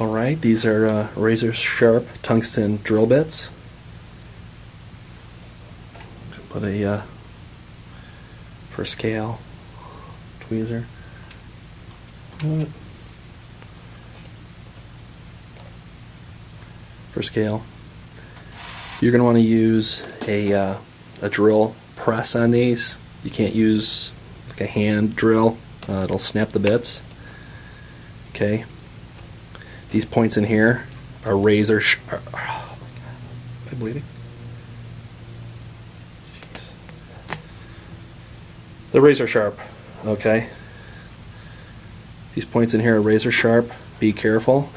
Alright, these are razor sharp tungsten drill bits. Put a for scale tweezer. For scale. You're going to want to use a drill press on these. You can't use like a hand drill. It'll snap the bits. Okay. These points in here are razor sharp. Oh my God. Am I bleeding? Jeez. They're razor sharp. Okay. These points in here are razor sharp. Be careful.